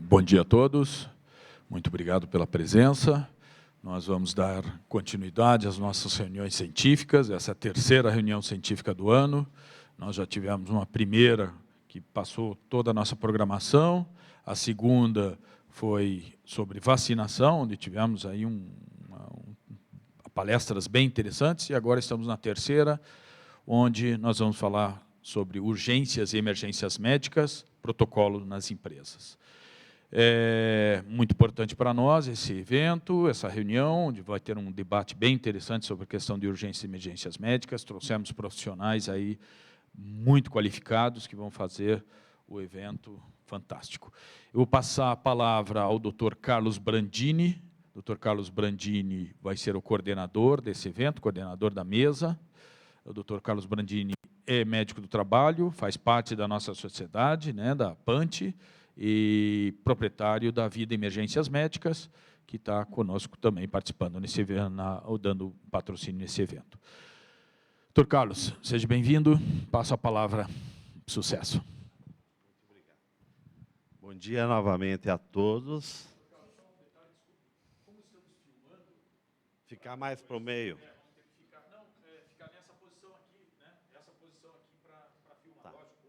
Bom dia a todos, muito obrigado pela presença. Nós vamos dar continuidade às nossas reuniões científicas, essa é a terceira reunião científica do ano. Nós já tivemos uma primeira que passou toda a nossa programação, a segunda foi sobre vacinação, onde tivemos aí palestras bem interessantes, e agora estamos na terceira, onde nós vamos falar sobre urgências e emergências médicas, protocolo nas empresas. É muito importante para nós esse evento, essa reunião, onde vai ter um debate bem interessante sobre a questão de urgências e emergências médicas. Trouxemos profissionais aí muito qualificados que vão fazer o evento fantástico. Eu vou passar a palavra ao Dr. Carlos Brandini. O Dr. Carlos Brandini vai ser o coordenador desse evento, coordenador da mesa. O Dr. Carlos Brandini é médico do trabalho, faz parte da nossa sociedade, né, da PANTE, e proprietário da Vida Emergências Médicas, que está conosco também participando nesse evento, ou dando patrocínio nesse evento. Dr. Carlos, seja bem-vindo, passo a palavra, sucesso. Muito obrigado. Bom dia novamente a todos. Ficar mais para o meio. Ficar nessa posição aqui, né? Essa posição aqui para filmar. Tá. Lógico,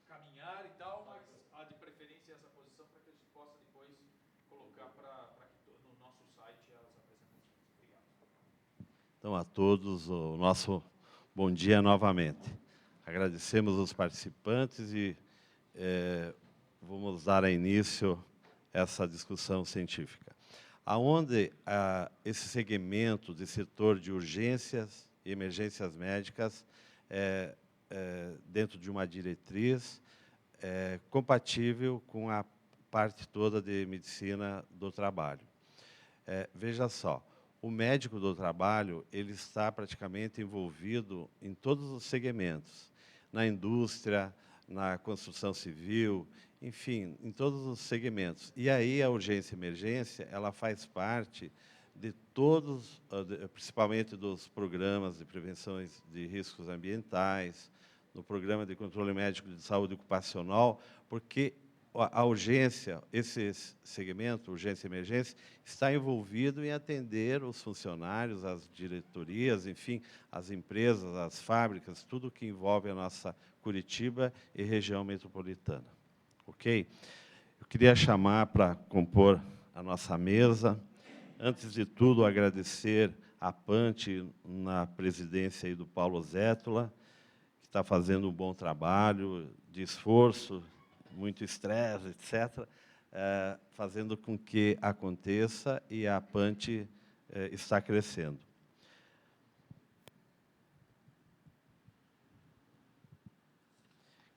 caminhar e tal, mas há de preferência essa posição para que a gente possa depois colocar no nosso site as apresentações. Obrigado. Então, a todos, o nosso bom dia novamente. Agradecemos os participantes e vamos dar início a essa discussão científica. Aonde esse segmento de setor de urgências e emergências médicas, dentro de uma diretriz compatível com a parte toda de medicina do trabalho. Veja só, o médico do trabalho ele está praticamente envolvido em todos os segmentos, na indústria, na construção civil, enfim, em todos os segmentos. E aí a urgência e emergência, ela faz parte de todos, principalmente dos programas de prevenção de riscos ambientais, no programa de controle médico de saúde ocupacional, porque a urgência, esse segmento, urgência e emergência, está envolvido em atender os funcionários, as diretorias, enfim, as empresas, as fábricas, tudo que envolve a nossa Curitiba e região metropolitana. Ok? Eu queria chamar para compor a nossa mesa. Antes de tudo, agradecer a PANTE, na presidência aí do Paulo Zétula, que está fazendo um bom trabalho de esforço, muito estresse, etc., fazendo com que aconteça, e a PANTE está crescendo.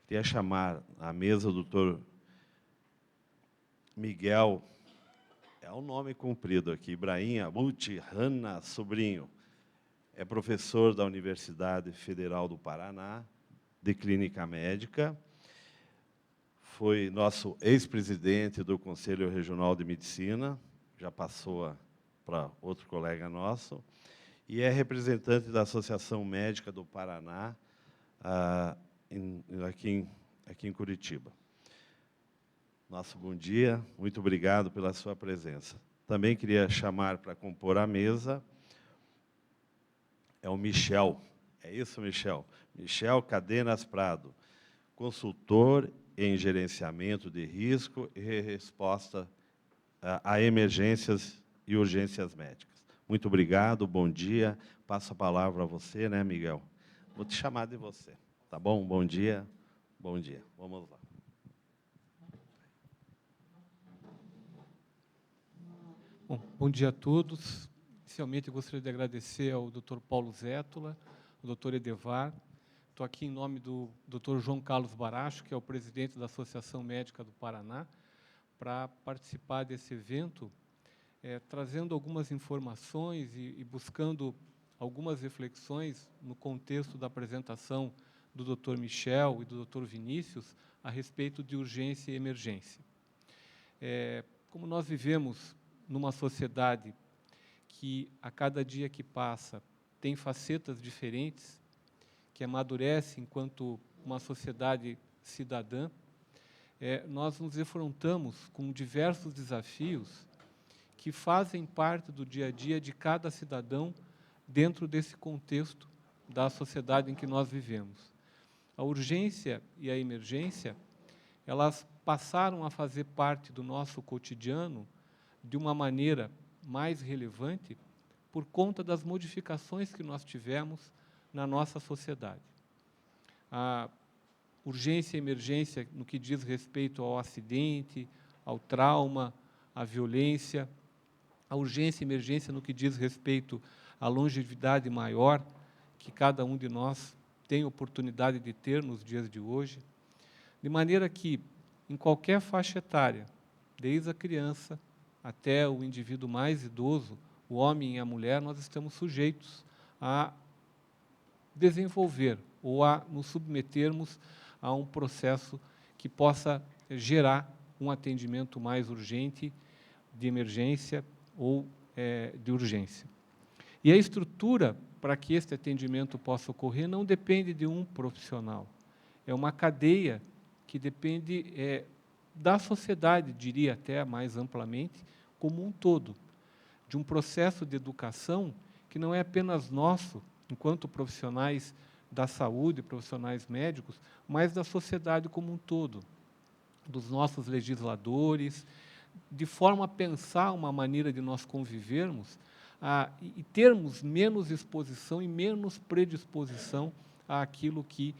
Queria chamar à mesa o doutor Miguel, é um nome comprido aqui, Ibrahim Abuti Hanna Sobrinho, é professor da Universidade Federal do Paraná, de Clínica Médica, foi nosso ex-presidente do Conselho Regional de Medicina, já passou para outro colega nosso, e é representante da Associação Médica do Paraná, aqui em Curitiba. Nosso bom dia, muito obrigado pela sua presença. Também queria chamar para compor a mesa, é o Michel, é isso, Michel? Michel Cadenas Prado, consultor em gerenciamento de risco e resposta a emergências e urgências médicas. Muito obrigado, bom dia. Passo a palavra a você, né, Miguel? Vou te chamar de você, tá bom? Bom dia, bom dia. Vamos lá. Bom dia a todos. Inicialmente, eu gostaria de agradecer ao Dr. Paulo Zétula, ao Dr. Edevar. Estou aqui em nome do Dr. João Carlos Baracho, que é o presidente da Associação Médica do Paraná, para participar desse evento, trazendo algumas informações e buscando algumas reflexões no contexto da apresentação do Dr. Michel e do Dr. Vinícius a respeito de urgência e emergência. Como nós vivemos numa sociedade que, a cada dia que passa, tem facetas diferentes, que amadurece enquanto uma sociedade cidadã, nós nos defrontamos com diversos desafios que fazem parte do dia a dia de cada cidadão dentro desse contexto da sociedade em que nós vivemos. A urgência e a emergência, elas passaram a fazer parte do nosso cotidiano de uma maneira mais relevante por conta das modificações que nós tivemos na nossa sociedade. A urgência e emergência no que diz respeito ao acidente, ao trauma, à violência, a urgência e emergência no que diz respeito à longevidade maior que cada um de nós tem oportunidade de ter nos dias de hoje, de maneira que, em qualquer faixa etária, desde a criança até o indivíduo mais idoso, o homem e a mulher, nós estamos sujeitos a desenvolver ou a nos submetermos a um processo que possa gerar um atendimento mais urgente, de emergência ou de urgência. E a estrutura para que este atendimento possa ocorrer não depende de um profissional. É uma cadeia que depende da sociedade, diria até mais amplamente, como um todo, de um processo de educação que não é apenas nosso, enquanto profissionais da saúde, profissionais médicos, mas da sociedade como um todo, dos nossos legisladores, de forma a pensar uma maneira de nós convivermos e termos menos exposição e menos predisposição àquilo que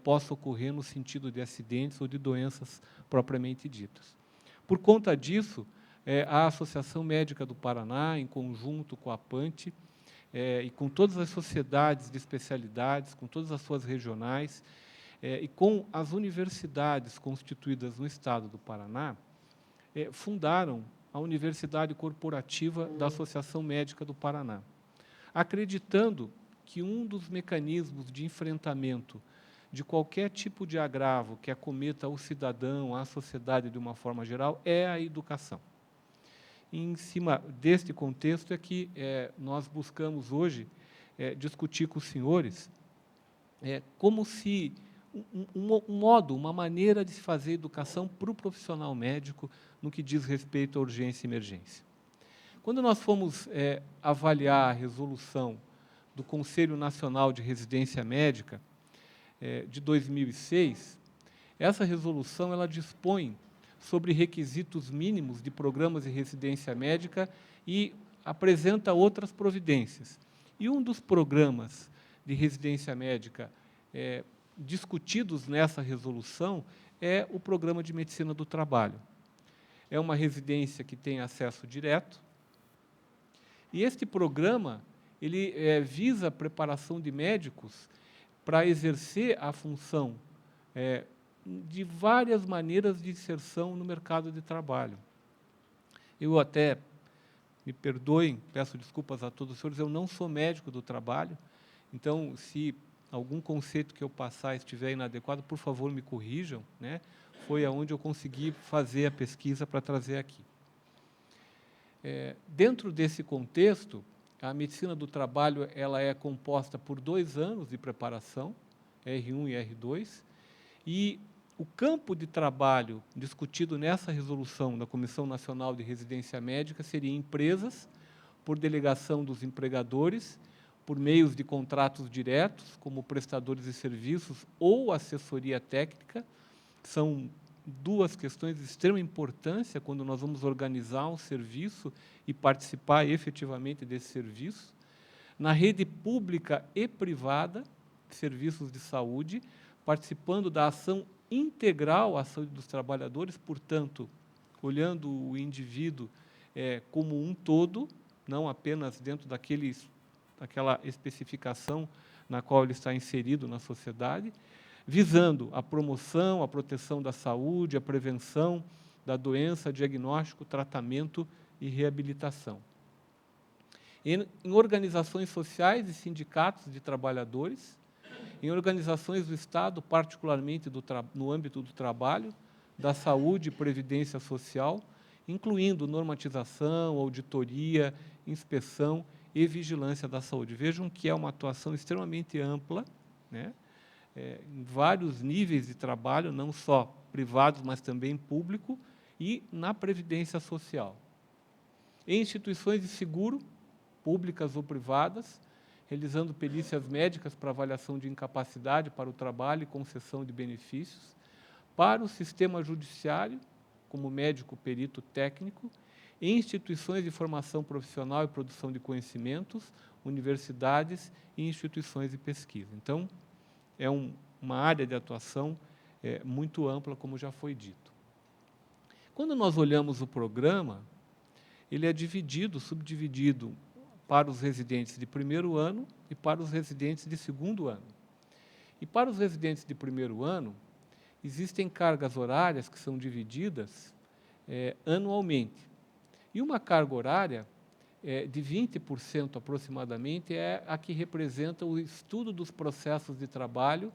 possa ocorrer no sentido de acidentes ou de doenças propriamente ditas. Por conta disso, a Associação Médica do Paraná, em conjunto com a APANTE, e com todas as sociedades de especialidades, com todas as suas regionais, e com as universidades constituídas no Estado do Paraná, fundaram a Universidade Corporativa da Associação Médica do Paraná, acreditando que um dos mecanismos de enfrentamento de qualquer tipo de agravo que acometa o cidadão, a sociedade de uma forma geral, é a educação. Em cima deste contexto é que nós buscamos hoje discutir com os senhores como se um modo, uma maneira de se fazer educação para o profissional médico no que diz respeito à urgência e emergência. Quando nós fomos avaliar a resolução do Conselho Nacional de Residência Médica de 2006, essa resolução ela dispõe sobre requisitos mínimos de programas de residência médica e apresenta outras providências. E um dos programas de residência médica discutidos nessa resolução é o Programa de Medicina do Trabalho. É uma residência que tem acesso direto, e este programa ele visa a preparação de médicos para exercer a função de várias maneiras de inserção no mercado de trabalho. Eu até, me perdoem, peço desculpas a todos os senhores, eu não sou médico do trabalho, então, se algum conceito que eu passar estiver inadequado, por favor, me corrijam, né? Foi aonde eu consegui fazer a pesquisa para trazer aqui. Dentro desse contexto, a medicina do trabalho ela é composta por 2 anos de preparação, R1 e R2, e o campo de trabalho discutido nessa resolução da Comissão Nacional de Residência Médica seria empresas, por delegação dos empregadores, por meios de contratos diretos, como prestadores de serviços ou assessoria técnica. São 2 questões de extrema importância quando nós vamos organizar um serviço e participar efetivamente desse serviço. Na rede pública e privada, serviços de saúde, participando da ação integral à saúde dos trabalhadores, portanto, olhando o indivíduo como um todo, não apenas dentro daquela especificação na qual ele está inserido na sociedade, visando a promoção, a proteção da saúde, a prevenção da doença, diagnóstico, tratamento e reabilitação. Em organizações sociais e sindicatos de trabalhadores, em organizações do Estado, particularmente no âmbito do trabalho, da saúde e previdência social, incluindo normatização, auditoria, inspeção e vigilância da saúde. Vejam que é uma atuação extremamente ampla, né? Em vários níveis de trabalho, não só privados, mas também público, e na Previdência Social. Em instituições de seguro, públicas ou privadas, realizando perícias médicas para avaliação de incapacidade para o trabalho e concessão de benefícios, para o sistema judiciário, como médico perito técnico, em instituições de formação profissional e produção de conhecimentos, universidades e instituições de pesquisa. Então, é uma área de atuação muito ampla, como já foi dito. Quando nós olhamos o programa, ele é subdividido para os residentes de primeiro ano e para os residentes de segundo ano. E para os residentes de primeiro ano, existem cargas horárias que são divididas anualmente. E uma carga horária de 20% aproximadamente é a que representa o estudo dos processos de trabalho,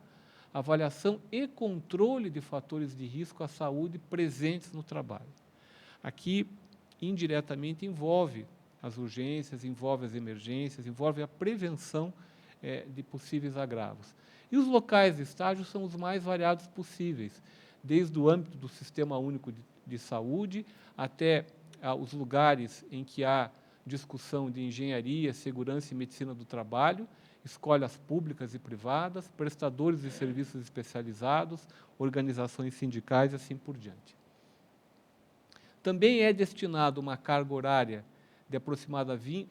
avaliação e controle de fatores de risco à saúde presentes no trabalho. Aqui, indiretamente, envolve as urgências, envolve as emergências, envolve a prevenção de possíveis agravos. E os locais de estágio são os mais variados possíveis, desde o âmbito do Sistema Único de Saúde até os lugares em que há discussão de engenharia, segurança e medicina do trabalho, escolas públicas e privadas, prestadores de serviços especializados, organizações sindicais e assim por diante. Também é destinado uma carga horária de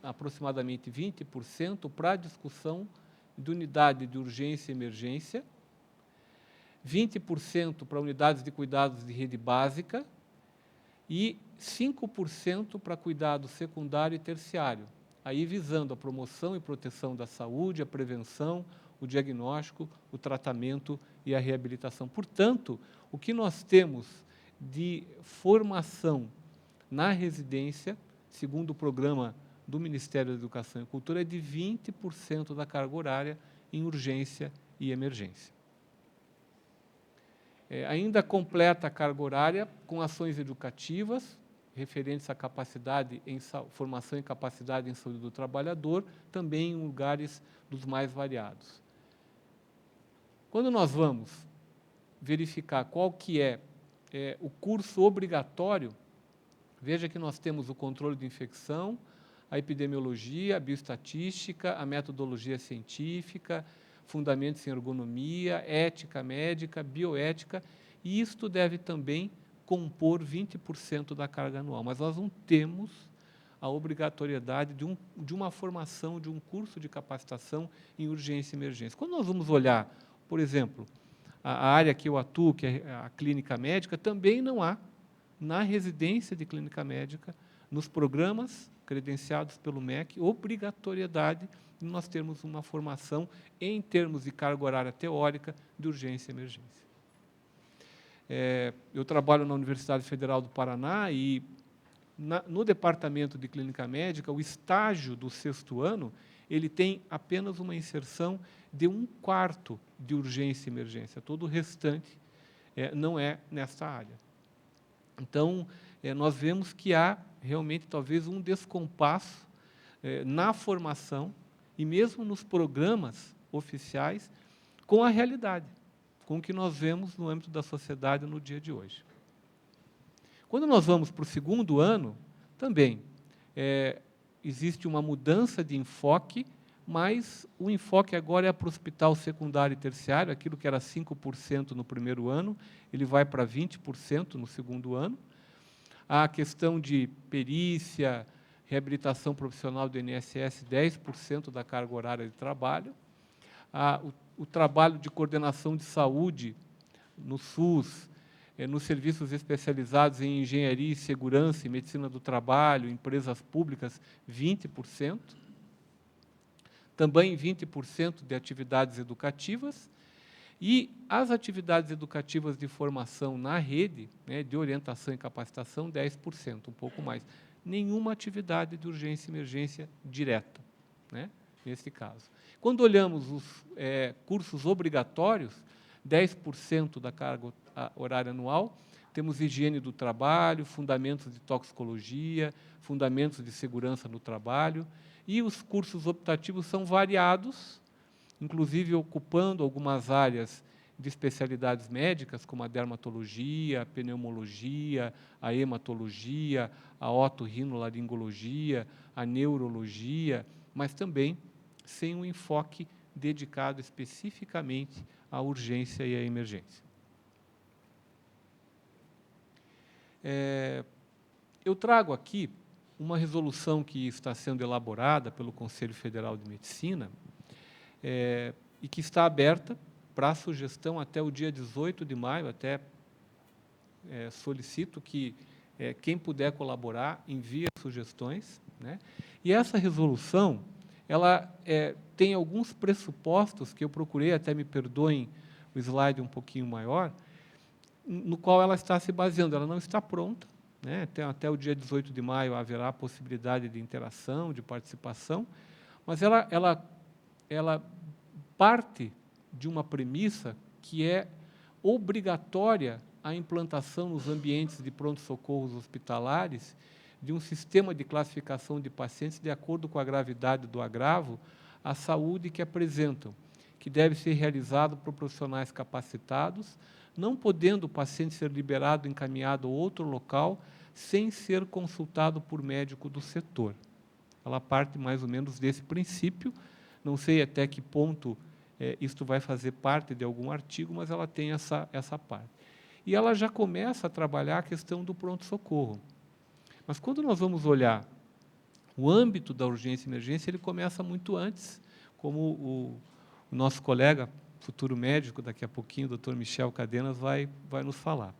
aproximadamente 20% para a discussão de unidade de urgência e emergência, 20% para unidades de cuidados de rede básica e 5% para cuidado secundário e terciário, aí visando a promoção e proteção da saúde, a prevenção, o diagnóstico, o tratamento e a reabilitação. Portanto, o que nós temos de formação na residência, segundo o programa do Ministério da Educação e Cultura, é de 20% da carga horária em urgência e emergência. Ainda completa a carga horária com ações educativas, referentes à capacidade formação e capacidade em saúde do trabalhador, também em lugares dos mais variados. Quando nós vamos verificar qual que é o curso obrigatório, veja que nós temos o controle de infecção, a epidemiologia, a bioestatística, a metodologia científica, fundamentos em ergonomia, ética médica, bioética, e isto deve também compor 20% da carga anual. Mas nós não temos a obrigatoriedade de uma formação, de um curso de capacitação em urgência e emergência. Quando nós vamos olhar, por exemplo, a área que eu atuo, que é a clínica médica, também não há, na residência de clínica médica, nos programas credenciados pelo MEC, obrigatoriedade de nós termos uma formação em termos de carga horária teórica de urgência e emergência. Eu trabalho na Universidade Federal do Paraná e, no departamento de clínica médica, o estágio do 6º ano, ele tem apenas uma inserção de 1/4 de urgência e emergência. Todo o restante não é nesta área. Então, nós vemos que há realmente talvez um descompasso na formação e mesmo nos programas oficiais com a realidade, com o que nós vemos no âmbito da sociedade no dia de hoje. Quando nós vamos para o 2º ano, também existe uma mudança de enfoque, mas o enfoque agora é para o hospital secundário e terciário, aquilo que era 5% no primeiro ano, ele vai para 20% no 2º ano. A questão de perícia, reabilitação profissional do INSS, 10% da carga horária de trabalho. O trabalho de coordenação de saúde no SUS, nos serviços especializados em engenharia e segurança e medicina do trabalho, empresas públicas, 20%. Também 20% de atividades educativas. E as atividades educativas de formação na rede, de orientação e capacitação, 10%, um pouco mais. Nenhuma atividade de urgência e emergência direta, nesse caso. Quando olhamos os cursos obrigatórios, 10% da carga horária anual, temos higiene do trabalho, fundamentos de toxicologia, fundamentos de segurança no trabalho, e os cursos optativos são variados, inclusive ocupando algumas áreas de especialidades médicas, como a dermatologia, a pneumologia, a hematologia, a otorrinolaringologia, a neurologia, mas também sem um enfoque dedicado especificamente à urgência e à emergência. Eu trago aqui uma resolução que está sendo elaborada pelo Conselho Federal de Medicina e que está aberta para sugestão até o dia 18 de maio, até solicito que quem puder colaborar envie as sugestões, né? E essa resolução, ela tem alguns pressupostos que eu procurei, até me perdoem o slide um pouquinho maior, no qual ela está se baseando. Ela não está pronta, né? Até o dia 18 de maio haverá a possibilidade de interação, de participação, mas ela parte de uma premissa que é obrigatória a implantação nos ambientes de pronto-socorros hospitalares de um sistema de classificação de pacientes de acordo com a gravidade do agravo, a saúde que apresentam, que deve ser realizado por profissionais capacitados, não podendo o paciente ser liberado, encaminhado a outro local, sem ser consultado por médico do setor. Ela parte mais ou menos desse princípio, não sei até que ponto isto vai fazer parte de algum artigo, mas ela tem essa parte. E ela já começa a trabalhar a questão do pronto-socorro. Mas quando nós vamos olhar o âmbito da urgência e emergência, ele começa muito antes, como o nosso colega, futuro médico, daqui a pouquinho, o Dr. Michel Cadenas, vai nos falar.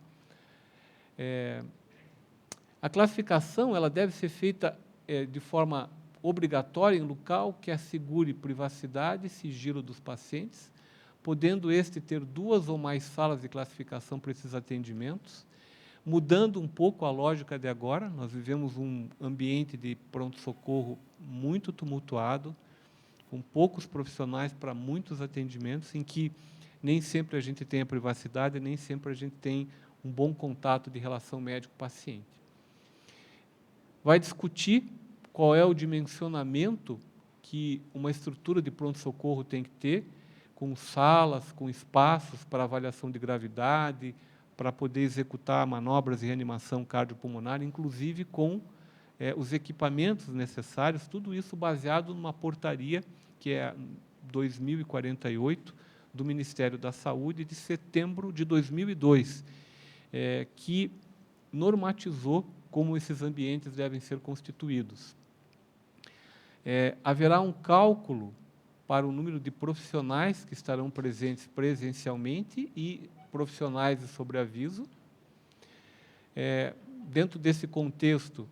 A classificação ela deve ser feita de forma obrigatória em local que assegure privacidade e sigilo dos pacientes, podendo este ter 2 ou mais salas de classificação para esses atendimentos, mudando um pouco a lógica de agora. Nós vivemos um ambiente de pronto-socorro muito tumultuado, com poucos profissionais para muitos atendimentos, em que nem sempre a gente tem a privacidade, nem sempre a gente tem um bom contato de relação médico-paciente. Vai discutir qual é o dimensionamento que uma estrutura de pronto-socorro tem que ter, com salas, com espaços para avaliação de gravidade, para poder executar manobras de reanimação cardiopulmonar, inclusive com os equipamentos necessários, tudo isso baseado numa portaria, que é 2048, do Ministério da Saúde, de setembro de 2002, que normatizou como esses ambientes devem ser constituídos. Haverá um cálculo para o número de profissionais que estarão presentes presencialmente e profissionais de sobreaviso. Dentro desse contexto,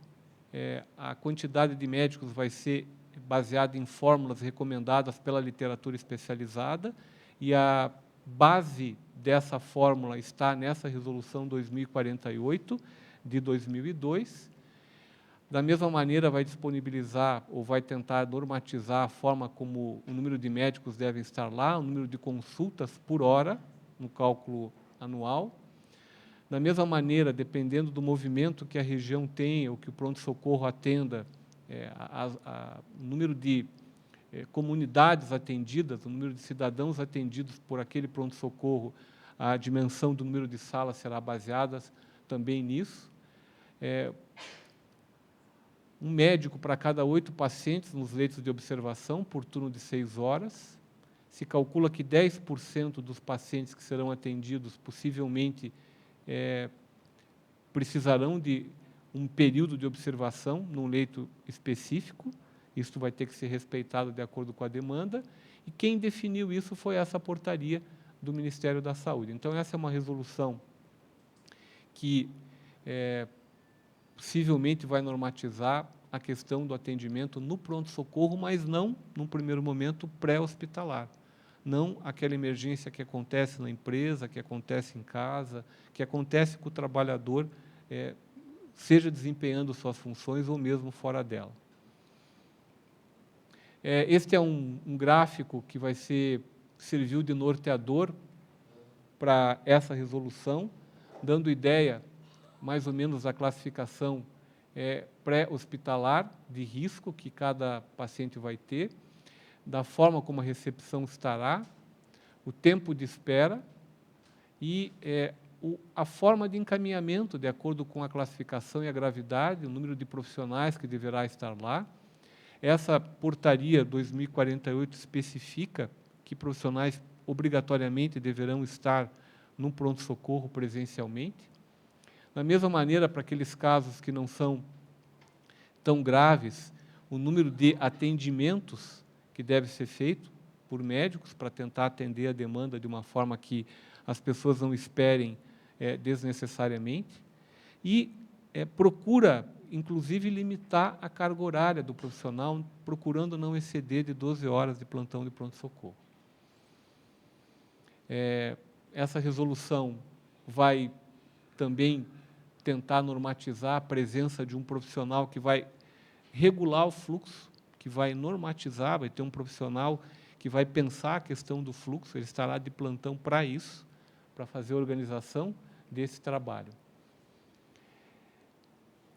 a quantidade de médicos vai ser baseada em fórmulas recomendadas pela literatura especializada, e a base dessa fórmula está nessa resolução 2048, de 2002. Da mesma maneira, vai disponibilizar ou vai tentar normatizar a forma como o número de médicos devem estar lá, o número de consultas por hora, no cálculo anual. Da mesma maneira, dependendo do movimento que a região tenha, ou que o pronto-socorro atenda, o número de comunidades atendidas, o número de cidadãos atendidos por aquele pronto-socorro, a dimensão do número de salas será baseada também nisso. Um médico para cada 8 pacientes nos leitos de observação, por turno de 6 horas. Se calcula que 10% dos pacientes que serão atendidos possivelmente precisarão de um período de observação num leito específico. Isso vai ter que ser respeitado de acordo com a demanda. E quem definiu isso foi essa portaria do Ministério da Saúde. Então, essa é uma resolução que possivelmente vai normatizar a questão do atendimento no pronto-socorro, mas não, num primeiro momento, pré-hospitalar. Não aquela emergência que acontece na empresa, que acontece em casa, que acontece com o trabalhador, seja desempenhando suas funções ou mesmo fora dela. Este é um gráfico que serviu de norteador para essa resolução, dando ideia, mais ou menos, da classificação pré-hospitalar de risco que cada paciente vai ter, da forma como a recepção estará, o tempo de espera, e a forma de encaminhamento, de acordo com a classificação e a gravidade, o número de profissionais que deverá estar lá. Essa portaria 2048 especifica que profissionais obrigatoriamente deverão estar num pronto-socorro presencialmente. Da mesma maneira, para aqueles casos que não são tão graves, o número de atendimentos que deve ser feito por médicos para tentar atender a demanda de uma forma que as pessoas não esperem desnecessariamente, e procura, inclusive, limitar a carga horária do profissional, procurando não exceder de 12 horas de plantão de pronto-socorro. Essa resolução vai também tentar normatizar a presença de um profissional que vai regular o fluxo, que vai normatizar, vai ter um profissional que vai pensar a questão do fluxo, ele estará de plantão para isso, para fazer a organização desse trabalho.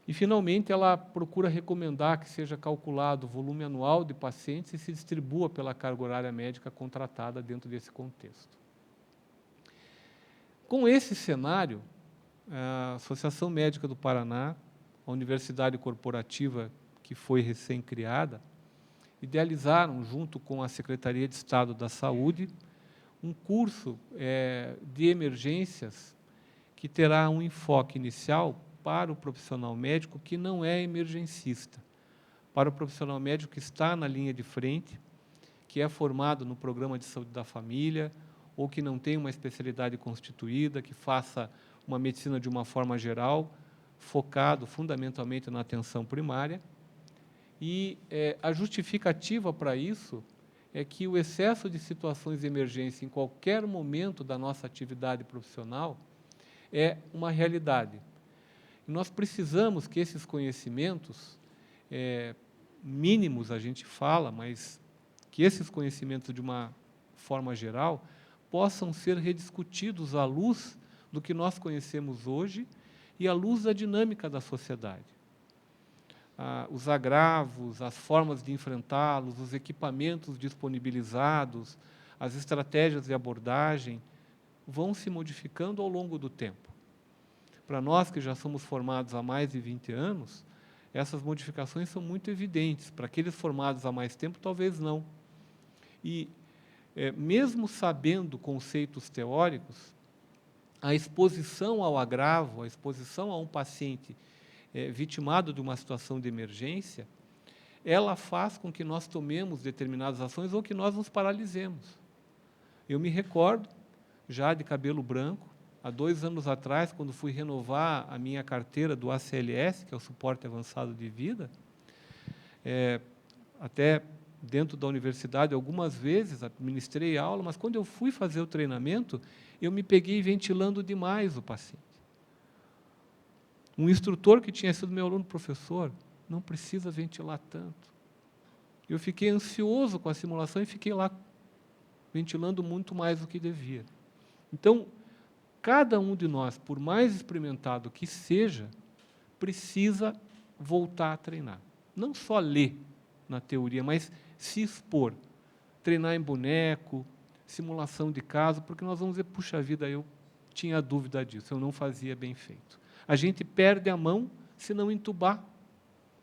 E, finalmente, ela procura recomendar que seja calculado o volume anual de pacientes e se distribua pela carga horária médica contratada dentro desse contexto. Com esse cenário, a Associação Médica do Paraná, a Universidade Corporativa, que foi recém-criada, idealizaram, junto com a Secretaria de Estado da Saúde, um curso de emergências que terá um enfoque inicial para o profissional médico que não é emergencista, para o profissional médico que está na linha de frente, que é formado no Programa de Saúde da Família, ou que não tem uma especialidade constituída, que faça uma medicina de uma forma geral, focado fundamentalmente na atenção primária. E a justificativa para isso é que o excesso de situações de emergência em qualquer momento da nossa atividade profissional é uma realidade. E nós precisamos que esses conhecimentos, mínimos a gente fala, mas que esses conhecimentos, de uma forma geral, possam ser rediscutidos à luz do que nós conhecemos hoje e à luz da dinâmica da sociedade. Os agravos, as formas de enfrentá-los, os equipamentos disponibilizados, as estratégias de abordagem vão se modificando ao longo do tempo. Para nós que já somos formados há mais de 20 anos, essas modificações são muito evidentes. Para aqueles formados há mais tempo, talvez não. E, mesmo sabendo conceitos teóricos, a exposição ao agravo, a exposição a um paciente vitimado de uma situação de emergência, ela faz com que nós tomemos determinadas ações ou que nós nos paralisemos. Eu me recordo, já de cabelo branco, há 2 anos atrás, quando fui renovar a minha carteira do ACLS, que é o Suporte Avançado de Vida, até dentro da universidade, algumas vezes, ministrei aula, mas quando eu fui fazer o treinamento, eu me peguei ventilando demais o paciente. Um instrutor que tinha sido meu aluno, professor, não precisa ventilar tanto. Eu fiquei ansioso com a simulação e fiquei lá ventilando muito mais do que devia. Então, cada um de nós, por mais experimentado que seja, precisa voltar a treinar. Não só ler na teoria, mas se expor. Treinar em boneco, simulação de caso, porque nós vamos dizer, puxa vida, eu tinha dúvida disso, eu não fazia bem feito. A gente perde a mão se não entubar.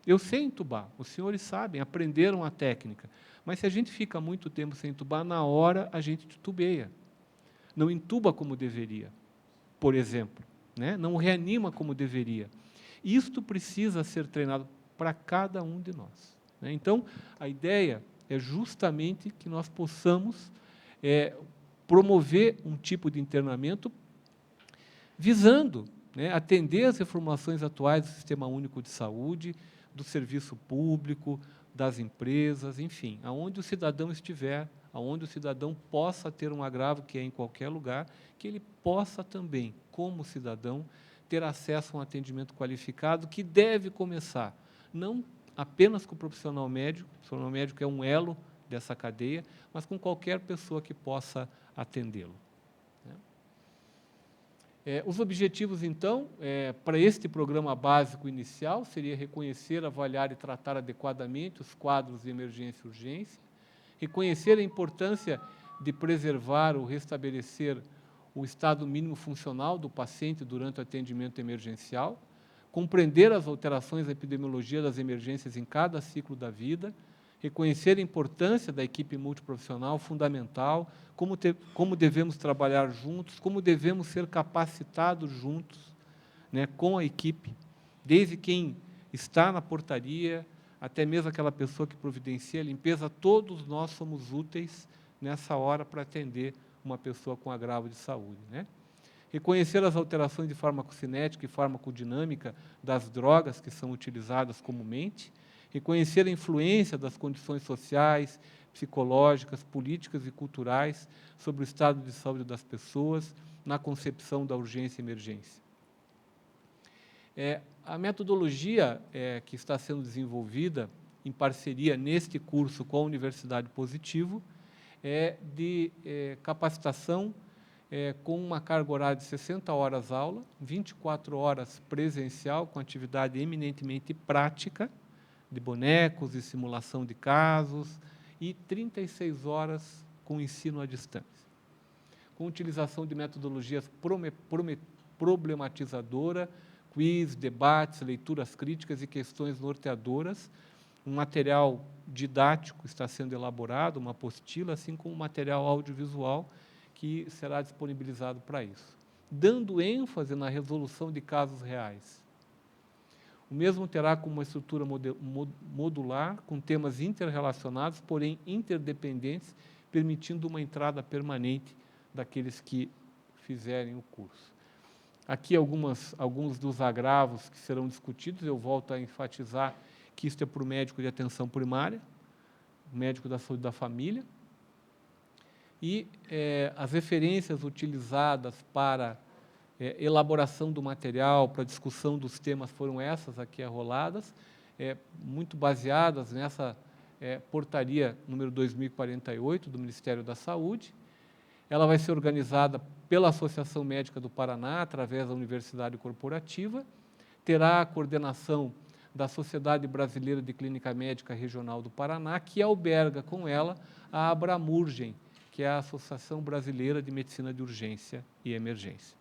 Eu sei entubar, os senhores sabem, aprenderam a técnica, mas se a gente fica muito tempo sem entubar, na hora a gente titubeia. Não entuba como deveria, por exemplo, né? Não reanima como deveria. Isto precisa ser treinado para cada um de nós, né? Então, a ideia é justamente que nós possamos promover um tipo de internamento visando, né, atender às reformulações atuais do Sistema Único de Saúde, do serviço público, das empresas, enfim, aonde o cidadão estiver, aonde o cidadão possa ter um agravo, que é em qualquer lugar, que ele possa também, como cidadão, ter acesso a um atendimento qualificado, que deve começar, não apenas com o profissional médico é um elo dessa cadeia, mas com qualquer pessoa que possa atendê-lo. Os objetivos, então, para este programa básico inicial, seria reconhecer, avaliar e tratar adequadamente os quadros de emergência e urgência, reconhecer a importância de preservar ou restabelecer o estado mínimo funcional do paciente durante o atendimento emergencial, compreender as alterações da epidemiologia das emergências em cada ciclo da vida, reconhecer a importância da equipe multiprofissional, fundamental, como devemos trabalhar juntos, como devemos ser capacitados juntos, né, com a equipe, desde quem está na portaria, até mesmo aquela pessoa que providencia a limpeza, todos nós somos úteis nessa hora para atender uma pessoa com agravo de saúde, né? Reconhecer as alterações de farmacocinética e farmacodinâmica das drogas que são utilizadas comumente, reconhecer a influência das condições sociais, psicológicas, políticas e culturais sobre o estado de saúde das pessoas na concepção da urgência e emergência. A metodologia que está sendo desenvolvida em parceria neste curso com a Universidade Positivo é de capacitação com uma carga horária de 60 horas aula, 24 horas presencial, com atividade eminentemente prática, de bonecos e simulação de casos, e 36 horas com ensino à distância, com utilização de metodologias problematizadora, quiz, debates, leituras críticas e questões norteadoras. Um material didático está sendo elaborado, uma apostila, assim como um material audiovisual que será disponibilizado para isso, dando ênfase na resolução de casos reais. O mesmo terá como uma estrutura modular, com temas interrelacionados, porém interdependentes, permitindo uma entrada permanente daqueles que fizerem o curso. Aqui alguns dos agravos que serão discutidos, eu volto a enfatizar que isto é para o médico de atenção primária, o médico da saúde da família, e as referências utilizadas para elaboração do material, para discussão dos temas, foram essas aqui arroladas, muito baseadas nessa portaria número 2048 do Ministério da Saúde. Ela vai ser organizada pela Associação Médica do Paraná, através da Universidade Corporativa, terá a coordenação da Sociedade Brasileira de Clínica Médica Regional do Paraná, que alberga com ela a Abramurgem, que é a Associação Brasileira de Medicina de Urgência e Emergência.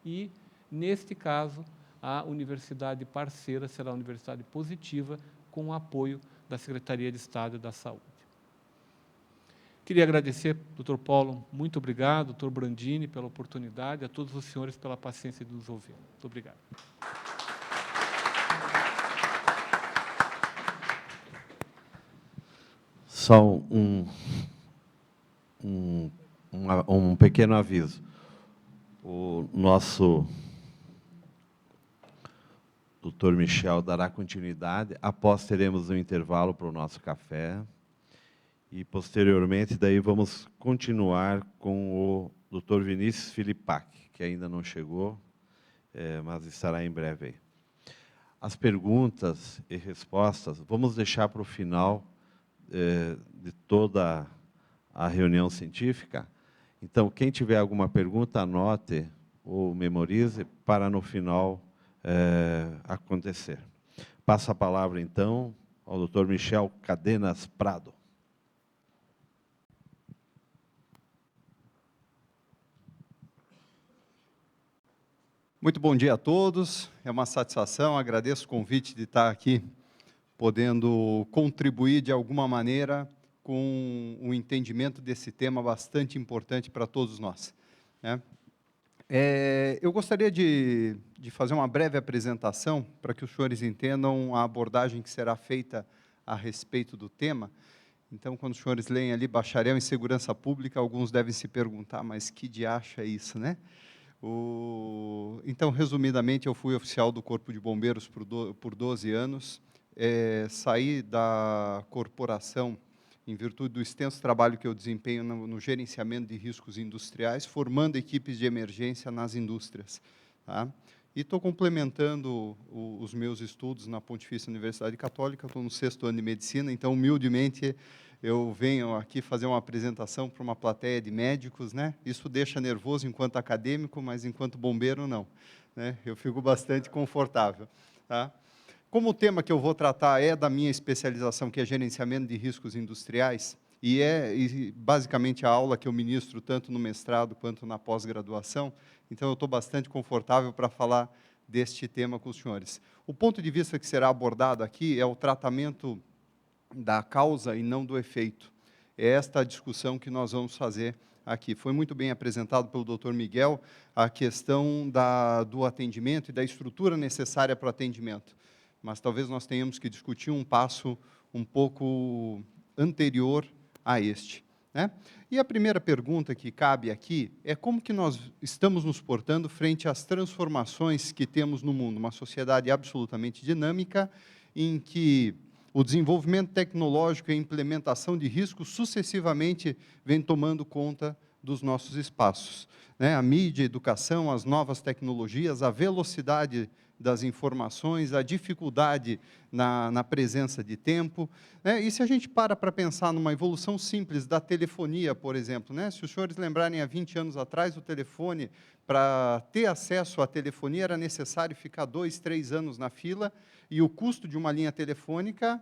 E, neste caso, a universidade parceira será a Universidade Positiva, com o apoio da Secretaria de Estado da Saúde. Queria agradecer, doutor Paulo, muito obrigado, doutor Brandini, pela oportunidade, a todos os senhores pela paciência de nos ouvir. Muito obrigado. Só um pequeno aviso. O nosso doutor Michel dará continuidade, após teremos um intervalo para o nosso café, e, posteriormente, daí vamos continuar com o doutor Vinícius Filipac, que ainda não chegou, mas estará em breve aí. As perguntas e respostas, vamos deixar para o final de toda a reunião científica. Então, quem tiver alguma pergunta, anote ou memorize para, no final, acontecer. Passo a palavra, então, ao doutor Michel Cadenas Prado. Muito bom dia a todos, é uma satisfação, agradeço o convite de estar aqui, podendo contribuir de alguma maneira com o entendimento desse tema bastante importante para todos nós, né? Eu gostaria de fazer uma breve apresentação para que os senhores entendam a abordagem que será feita a respeito do tema. Então, quando os senhores leem ali bacharel em segurança pública, alguns devem se perguntar, mas que diacho é isso, né? Então, resumidamente, eu fui oficial do Corpo de Bombeiros por 12 anos, saí da corporação em virtude do extenso trabalho que eu desempenho no gerenciamento de riscos industriais, formando equipes de emergência nas indústrias, tá? E estou complementando os meus estudos na Pontifícia Universidade Católica, estou no 6º ano de Medicina, então, humildemente, eu venho aqui fazer uma apresentação para uma plateia de médicos, né? Isso deixa nervoso enquanto acadêmico, mas enquanto bombeiro, não, né? Eu fico bastante confortável, tá? Como o tema que eu vou tratar é da minha especialização, que é gerenciamento de riscos industriais, e basicamente a aula que eu ministro tanto no mestrado quanto na pós-graduação, então eu estou bastante confortável para falar deste tema com os senhores. O ponto de vista que será abordado aqui é o tratamento da causa e não do efeito. É esta a discussão que nós vamos fazer aqui. Foi muito bem apresentado pelo Dr. Miguel a questão do atendimento e da estrutura necessária para o atendimento, mas talvez nós tenhamos que discutir um passo um pouco anterior a este, né? E a primeira pergunta que cabe aqui é como que nós estamos nos portando frente às transformações que temos no mundo, uma sociedade absolutamente dinâmica, em que o desenvolvimento tecnológico e a implementação de riscos sucessivamente vem tomando conta dos nossos espaços, né? A mídia, a educação, as novas tecnologias, a velocidade das informações, a dificuldade na presença de tempo, né? E se a gente para pensar numa evolução simples da telefonia, por exemplo, né? Se os senhores lembrarem, há 20 anos atrás, o telefone, para ter acesso à telefonia, era necessário ficar 2, 3 anos na fila, e o custo de uma linha telefônica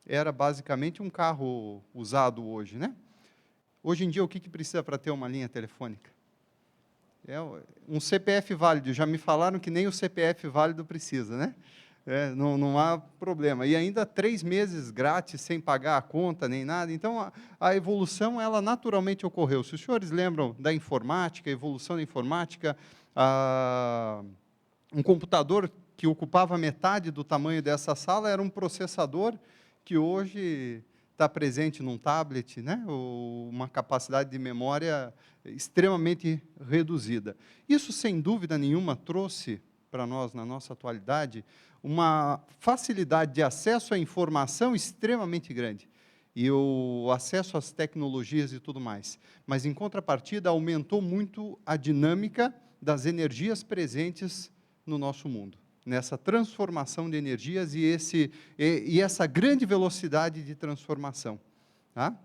era basicamente um carro usado hoje, né? Hoje em dia, o que precisa para ter uma linha telefônica? É um CPF válido. Já me falaram que nem o CPF válido precisa, né? Não há problema. E ainda 3 meses grátis, sem pagar a conta, nem nada. Então, a evolução, ela naturalmente ocorreu. Se os senhores lembram da informática, a evolução da informática, um computador que ocupava metade do tamanho dessa sala era um processador que hoje está presente num tablet, né? Ou uma capacidade de memória extremamente reduzida. Isso, sem dúvida nenhuma, trouxe para nós, na nossa atualidade, uma facilidade de acesso à informação extremamente grande, e o acesso às tecnologias e tudo mais. Mas, em contrapartida, aumentou muito a dinâmica das energias presentes no nosso mundo, nessa transformação de energias e essa grande velocidade de transformação, tá?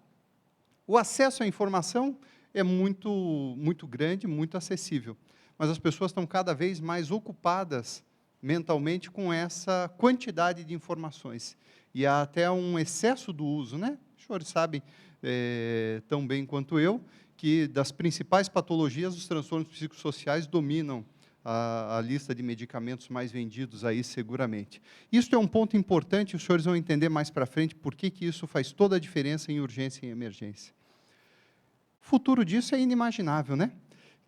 O acesso à informação é muito grande, muito acessível, mas as pessoas estão cada vez mais ocupadas mentalmente com essa quantidade de informações, e há até um excesso do uso, né? Os senhores sabem tão bem quanto eu que das principais patologias, os transtornos psicossociais dominam a lista de medicamentos mais vendidos aí, seguramente. Isso é um ponto importante, os senhores vão entender mais para frente por que isso faz toda a diferença em urgência e emergência. O futuro disso é inimaginável, né?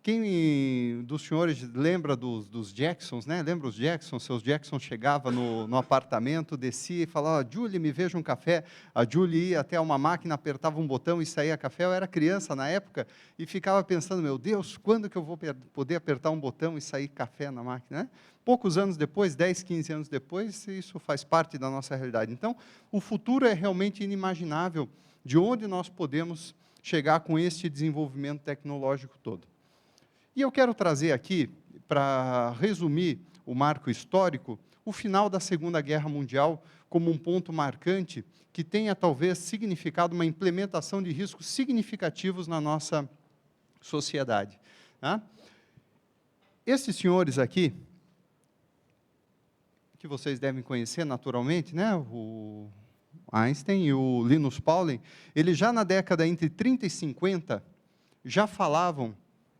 Quem dos senhores lembra dos Jacksons, né? Lembra os Jacksons? Seus Jacksons chegavam no apartamento, descia e falava: Julie, me veja um café. A Julie ia até uma máquina, apertava um botão e saía café. Eu era criança na época e ficava pensando: meu Deus, quando que eu vou poder apertar um botão e sair café na máquina, né? Poucos anos depois, 10, 15 anos depois, isso faz parte da nossa realidade. Então, o futuro é realmente inimaginável de onde nós podemos chegar com este desenvolvimento tecnológico todo. E eu quero trazer aqui, para resumir o marco histórico, o final da Segunda Guerra Mundial como um ponto marcante que tenha, talvez, significado uma implementação de riscos significativos na nossa sociedade, tá? Esses senhores aqui, que vocês devem conhecer naturalmente, né? O Einstein e o Linus Pauling, eles já na década entre 30 e 50, já falavam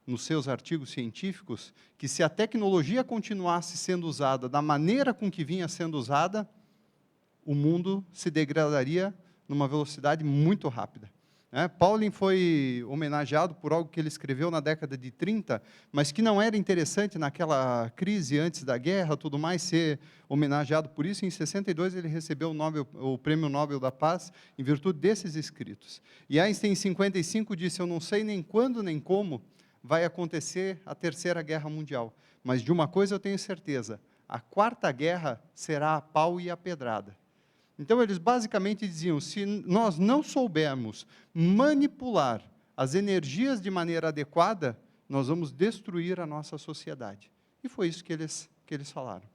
nos seus artigos científicos que se a tecnologia continuasse sendo usada da maneira com que vinha sendo usada, o mundo se degradaria numa velocidade muito rápida, né? Pauling foi homenageado por algo que ele escreveu na década de 30, mas que não era interessante naquela crise antes da guerra, tudo mais, ser homenageado por isso. Em 62 ele recebeu o Prêmio Nobel da Paz em virtude desses escritos. E Einstein, em 55, disse: eu não sei nem quando nem como vai acontecer a Terceira Guerra Mundial, mas de uma coisa eu tenho certeza: a Quarta Guerra será a pau e a pedrada. Então, eles basicamente diziam: se nós não soubermos manipular as energias de maneira adequada, nós vamos destruir a nossa sociedade. E foi isso que eles falaram.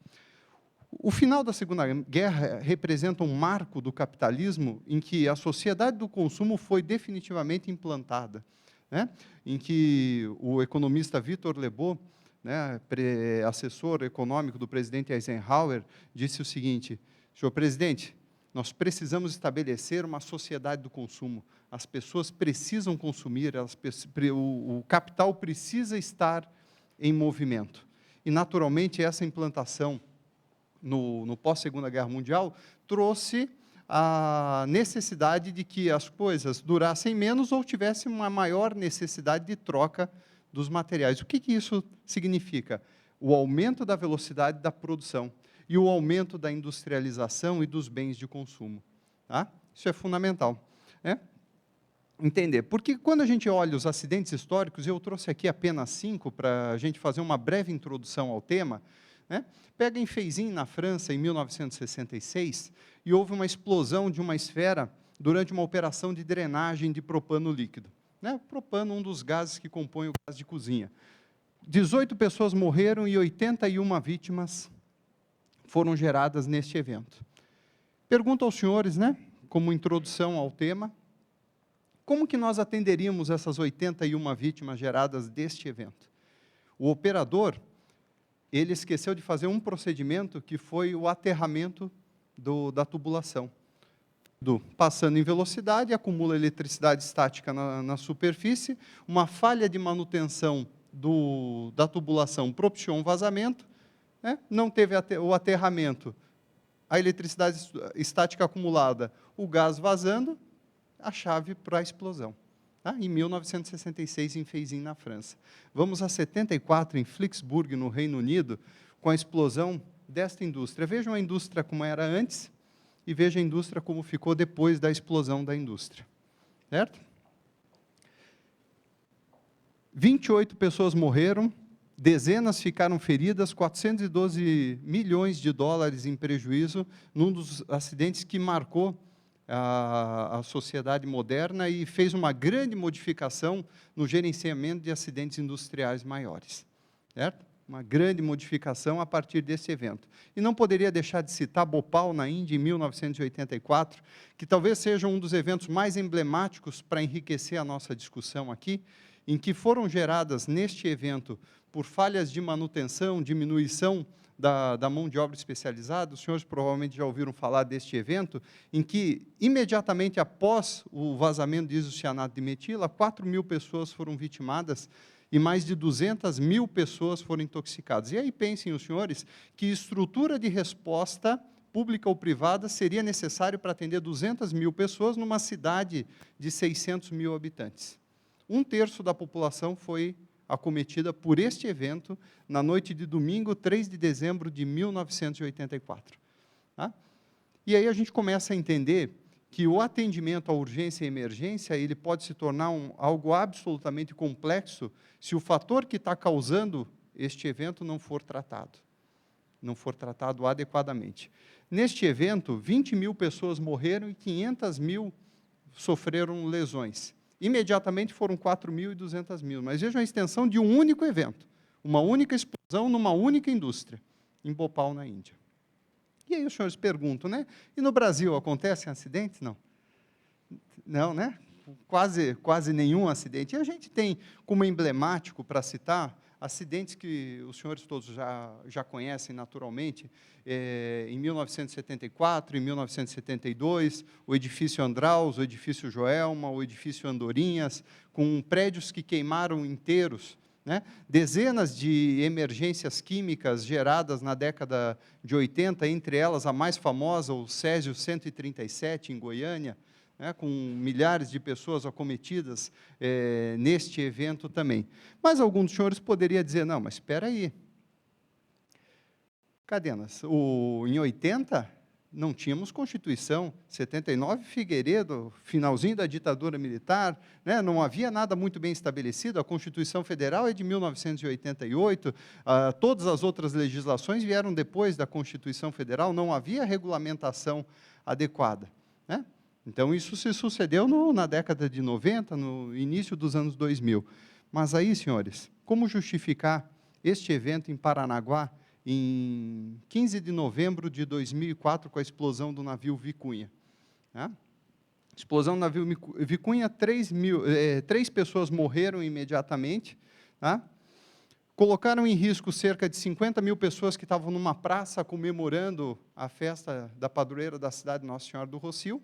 O final da Segunda Guerra representa um marco do capitalismo em que a sociedade do consumo foi definitivamente implantada, né? Em que o economista Victor Lebow, né, assessor econômico do presidente Eisenhower, disse o seguinte: senhor presidente, nós precisamos estabelecer uma sociedade do consumo. as pessoas precisam consumir, o capital precisa estar em movimento. E, naturalmente, essa implantação no pós-Segunda Guerra Mundial trouxe a necessidade de que as coisas durassem menos ou tivessem uma maior necessidade de troca dos materiais. O que isso significa? O aumento da velocidade da produção e o aumento da industrialização e dos bens de consumo. Tá? Isso é fundamental. Entender. Porque quando a gente olha os acidentes históricos, eu trouxe aqui apenas 5 para a gente fazer uma breve introdução ao tema. Pega em Feizin, na França, em 1966, e houve uma explosão de uma esfera durante uma operação de drenagem de propano líquido. Propano, um dos gases que compõem o gás de cozinha. 18 pessoas morreram e 81 vítimas foram geradas neste evento. Pergunto aos senhores, como introdução ao tema, como que nós atenderíamos essas 81 vítimas geradas deste evento? O operador, ele esqueceu de fazer um procedimento que foi o aterramento da tubulação. Passando em velocidade, acumula eletricidade estática na superfície, uma falha de manutenção da tubulação propiciou um vazamento, não teve o aterramento, a eletricidade estática acumulada, o gás vazando, a chave para a explosão. Em 1966, em Feizin, na França. Vamos a 74, em Flixburg, no Reino Unido, com a explosão desta indústria. Vejam a indústria como era antes e vejam a indústria como ficou depois da explosão da indústria. Certo? 28 pessoas morreram, dezenas ficaram feridas, 412 milhões de dólares em prejuízo, num dos acidentes que marcou a sociedade moderna e fez uma grande modificação no gerenciamento de acidentes industriais maiores. Certo? Uma grande modificação a partir desse evento. E não poderia deixar de citar Bhopal, na Índia, em 1984, que talvez seja um dos eventos mais emblemáticos para enriquecer a nossa discussão aqui, em que foram geradas neste evento, por falhas de manutenção, diminuição da mão de obra especializada. Os senhores provavelmente já ouviram falar deste evento, em que, imediatamente após o vazamento de isocianato de metila, 4.000 pessoas foram vitimadas e mais de 200.000 pessoas foram intoxicadas. E aí pensem os senhores que estrutura de resposta pública ou privada seria necessário para atender 200.000 pessoas numa cidade de 600.000 habitantes. 1/3 da população foi acometida por este evento na noite de domingo, 3 de dezembro de 1984. E aí a gente começa a entender que o atendimento à urgência e emergência ele pode se tornar algo absolutamente complexo se o fator que está causando este evento não for tratado adequadamente. Neste evento, 20.000 pessoas morreram e 500.000 sofreram lesões. Imediatamente foram 4.200.000, mas vejam a extensão de um único evento, uma única explosão numa única indústria, em Bhopal, na Índia. E aí os senhores perguntam, e no Brasil acontecem acidentes? Não. Não, Quase nenhum acidente. E a gente tem como emblemático, para citar, acidentes que os senhores todos já conhecem naturalmente, em 1974, em 1972, o edifício Andraus, o edifício Joelma, o edifício Andorinhas, com prédios que queimaram inteiros, dezenas de emergências químicas geradas na década de 80, entre elas a mais famosa, o Césio 137, em Goiânia, com milhares de pessoas acometidas neste evento também. Mas algum dos senhores poderia dizer, não, mas espera aí. Cadenas, em 80, não tínhamos Constituição, 79, Figueiredo, finalzinho da ditadura militar, não havia nada muito bem estabelecido, a Constituição Federal é de 1988, todas as outras legislações vieram depois da Constituição Federal, não havia regulamentação adequada. Então, isso se sucedeu na década de 90, no início dos anos 2000. Mas aí, senhores, como justificar este evento em Paranaguá, em 15 de novembro de 2004, com a explosão do navio Vicunha? Explosão do navio Vicunha, 3 pessoas morreram imediatamente, colocaram em risco cerca de 50.000 pessoas que estavam numa praça comemorando a festa da padroeira da cidade Nossa Senhora do Rossio.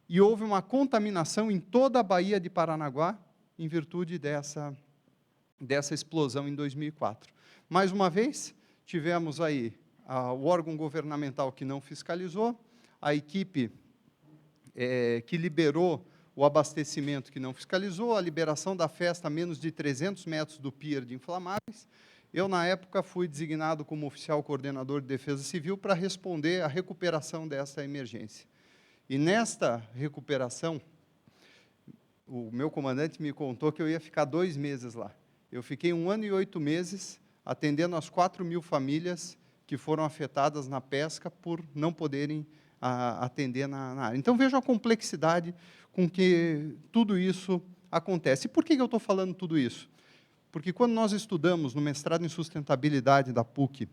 e houve uma contaminação em toda a Baía de Paranaguá, em virtude dessa explosão em 2004. Mais uma vez, tivemos aí o órgão governamental que não fiscalizou, a equipe que liberou o abastecimento que não fiscalizou, a liberação da festa a menos de 300 metros do pier de inflamáveis. Eu, na época, fui designado como oficial coordenador de defesa civil para responder à recuperação dessa emergência. E nesta recuperação, o meu comandante me contou que eu ia ficar 2 meses lá. Eu fiquei 1 ano e 8 meses atendendo as 4.000 famílias que foram afetadas na pesca por não poderem atender na área. Então, vejam a complexidade com que tudo isso acontece. E por que eu estou falando tudo isso? Porque quando nós estudamos no mestrado em sustentabilidade da PUC,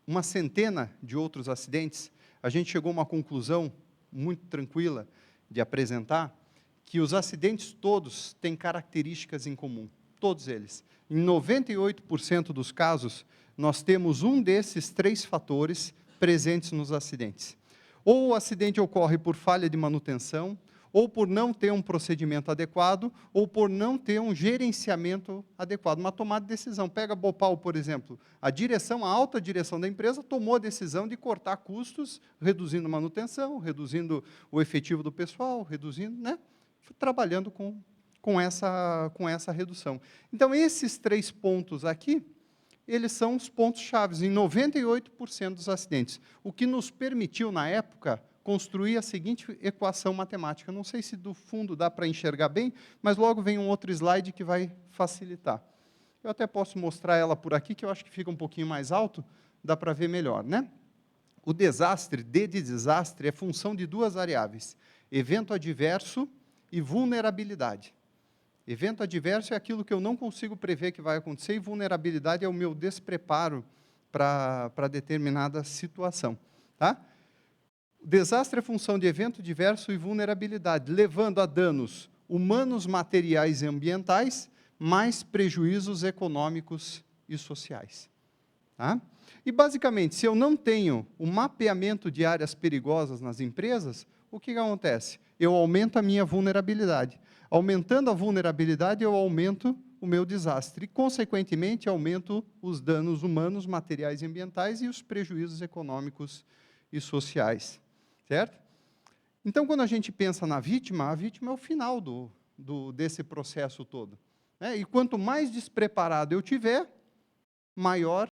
uma centena de outros acidentes, a gente chegou a uma conclusão muito tranquila de apresentar, que os acidentes todos têm características em comum, todos eles. Em 98% dos casos, nós temos um desses 3 fatores presentes nos acidentes. Ou o acidente ocorre por falha de manutenção, ou por não ter um procedimento adequado, ou por não ter um gerenciamento adequado, uma tomada de decisão. Pega Bhopal, por exemplo, a alta direção da empresa tomou a decisão de cortar custos, reduzindo manutenção, reduzindo o efetivo do pessoal, trabalhando com essa redução. Então, esses 3 pontos aqui, eles são os pontos chaves em 98% dos acidentes, o que nos permitiu, na época, construir a seguinte equação matemática. Não sei se do fundo dá para enxergar bem, mas logo vem um outro slide que vai facilitar. Eu até posso mostrar ela por aqui, que eu acho que fica um pouquinho mais alto, dá para ver melhor, né? O desastre, D de desastre, é função de 2 variáveis, evento adverso e vulnerabilidade. Evento adverso é aquilo que eu não consigo prever que vai acontecer, e vulnerabilidade é o meu despreparo para determinada situação. Tá? O desastre é função de evento adverso e vulnerabilidade, levando a danos humanos, materiais e ambientais, mais prejuízos econômicos e sociais. Tá? E, basicamente, se eu não tenho o mapeamento de áreas perigosas nas empresas, o que acontece? Eu aumento a minha vulnerabilidade. Aumentando a vulnerabilidade, eu aumento o meu desastre. E, consequentemente, aumento os danos humanos, materiais e ambientais e os prejuízos econômicos e sociais. Certo? Então, quando a gente pensa na vítima, a vítima é o final desse processo todo. Né? E quanto mais despreparado eu tiver, maior